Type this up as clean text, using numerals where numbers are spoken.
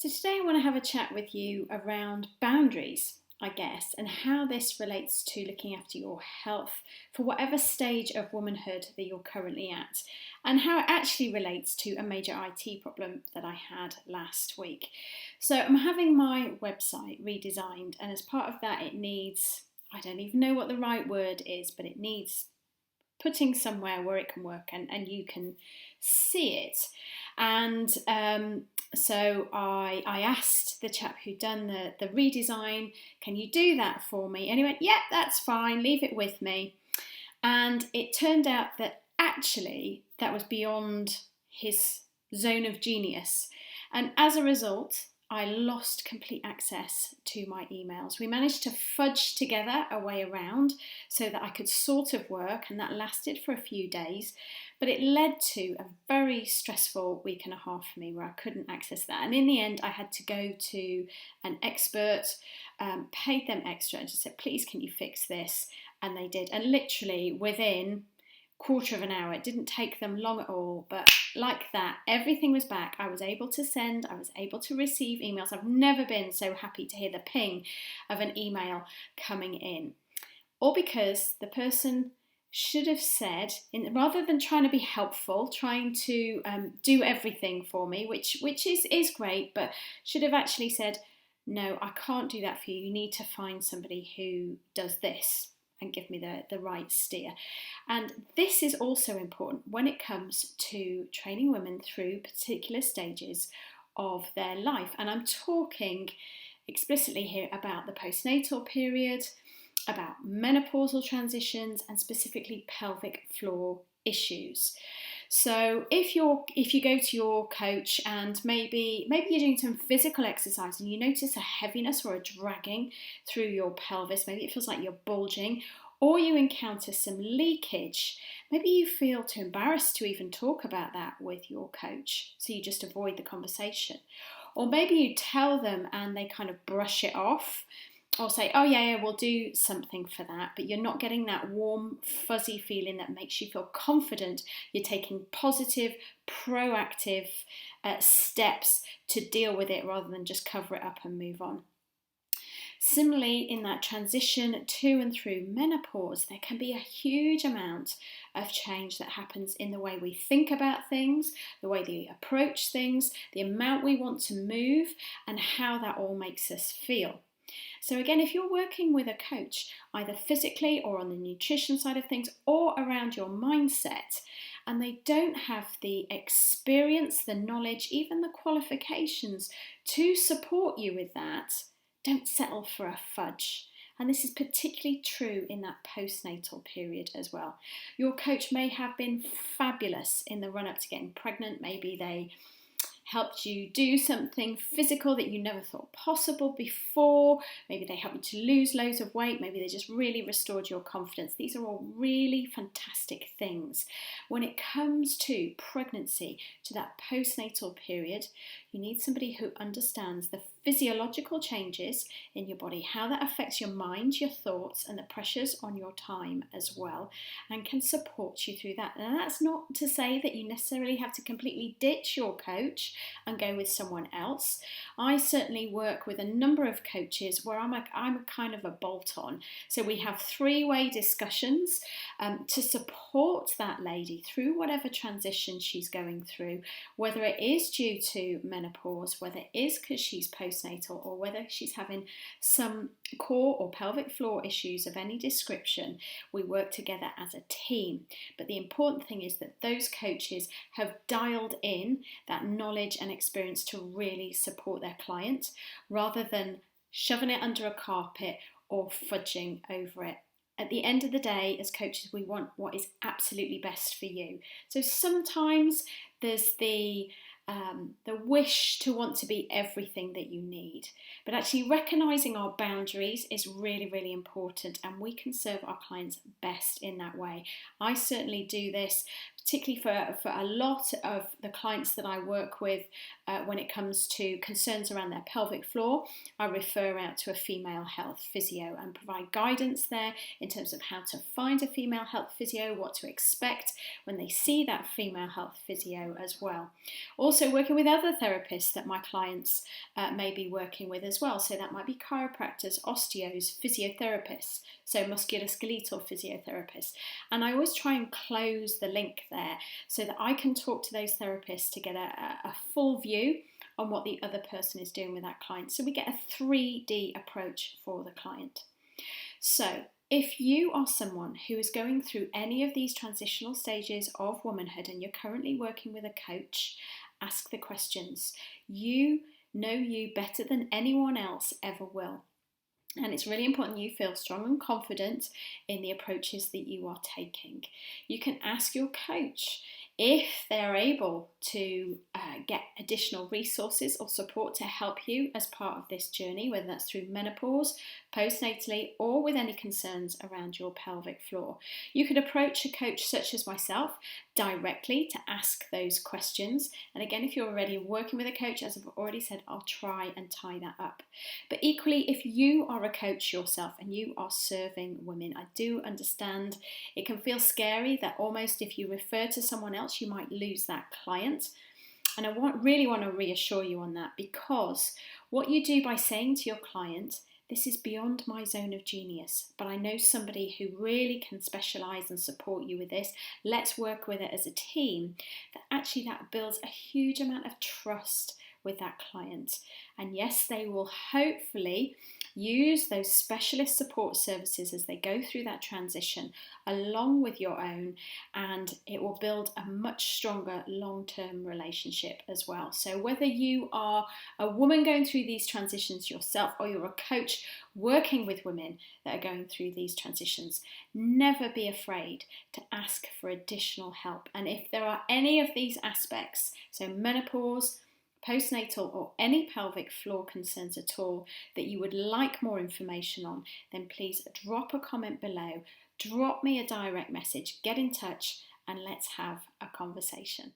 So today I want to have a chat with you around boundaries, I guess, and how this relates to looking after your health for whatever stage of womanhood that you're currently at, and how it actually relates to a major IT problem that I had last week. So I'm having my website redesigned, and as part of that it needs, I don't even know what the right word is, but it needs putting somewhere where it can work and you can see it. And so I asked the chap who'd done the redesign, can you do that for me? And he went, yeah, that's fine, leave it with me. And it turned out that actually that was beyond his zone of genius. And as a result, I lost complete access to my emails. We managed to fudge together a way around so that I could sort of work, and that lasted for a few days. But it led to a very stressful week and a half for me where I couldn't access that. And in the end, I had to go to an expert, paid them extra, and just said, please, can you fix this? And they did. And literally within quarter of an hour, it didn't take them long at all, but like that, everything was back. I was able to send, I was able to receive emails. I've never been so happy to hear the ping of an email coming in. All because the person should have said, rather than trying to be helpful, trying to do everything for me, which is great, but should have actually said, no, I can't do that for you. You need to find somebody who does this and give me the right steer. And this is also important when it comes to training women through particular stages of their life. And I'm talking explicitly here about the postnatal period, about menopausal transitions, and specifically pelvic floor issues. So if you go to your coach and maybe you're doing some physical exercise and you notice a heaviness or a dragging through your pelvis, maybe it feels like you're bulging, or you encounter some leakage, maybe you feel too embarrassed to even talk about that with your coach, so you just avoid the conversation. Or maybe you tell them and they kind of brush it off, or say, oh yeah, we'll do something for that, but you're not getting that warm, fuzzy feeling that makes you feel confident you're taking positive, proactive steps to deal with it rather than just cover it up and move on. Similarly, in that transition to and through menopause, there can be a huge amount of change that happens in the way we think about things, the way we approach things, the amount we want to move, and how that all makes us feel. So again, if you're working with a coach, either physically or on the nutrition side of things or around your mindset, and they don't have the experience, the knowledge, even the qualifications to support you with that, don't settle for a fudge. And this is particularly true in that postnatal period as well. Your coach may have been fabulous in the run-up to getting pregnant. Maybe they helped you do something physical that you never thought possible before. Maybe they helped you to lose loads of weight. Maybe they just really restored your confidence. These are all really fantastic things. When it comes to pregnancy, to that postnatal period, you need somebody who understands the physiological changes in your body, how that affects your mind, your thoughts, and the pressures on your time as well, and can support you through that. And that's not to say that you necessarily have to completely ditch your coach and go with someone else. I certainly work with a number of coaches where I'm a kind of a bolt-on. So we have three-way discussions to support that lady through whatever transition she's going through, whether it is due to menopause, whether it is because she's postnatal, or whether she's having some core or pelvic floor issues of any description. We work together as a team. But the important thing is that those coaches have dialed in that knowledge and experience to really support their client, rather than shoving it under a carpet or fudging over it. At the end of the day, as coaches, we want what is absolutely best for you. So sometimes there's the wish to want to be everything that you need. But actually recognising our boundaries is really, really important, and we can serve our clients best in that way. I certainly do this particularly for a lot of the clients that I work with when it comes to concerns around their pelvic floor, I refer out to a female health physio and provide guidance there in terms of how to find a female health physio, what to expect when they see that female health physio as well. Also working with other therapists that my clients may be working with as well. So that might be chiropractors, osteos, physiotherapists, so musculoskeletal physiotherapists. And I always try and close the link there so that I can talk to those therapists to get a full view on what the other person is doing with that client. So we get a 3D approach for the client. So if you are someone who is going through any of these transitional stages of womanhood and you're currently working with a coach, ask the questions. You know you better than anyone else ever will. And it's really important you feel strong and confident in the approaches that you are taking. You can ask your coach if they're able to get additional resources or support to help you as part of this journey, whether that's through menopause, postnatally, or with any concerns around your pelvic floor. You could approach a coach such as myself directly to ask those questions. And again, if you're already working with a coach, as I've already said, I'll try and tie that up. But equally, if you are a coach yourself and you are serving women, I do understand it can feel scary that almost if you refer to someone else, you might lose that client. And I really want to reassure you on that, because what you do by saying to your client, this is beyond my zone of genius, but I know somebody who really can specialise and support you with this. Let's work with it as a team. That builds a huge amount of trust with that client. And yes, they will hopefully use those specialist support services as they go through that transition along with your own, and it will build a much stronger long-term relationship as well. So whether you are a woman going through these transitions yourself or you're a coach working with women that are going through these transitions, never be afraid to ask for additional help. And if there are any of these aspects, so menopause, postnatal, or any pelvic floor concerns at all that you would like more information on, then please drop a comment below, drop me a direct message, get in touch, and let's have a conversation.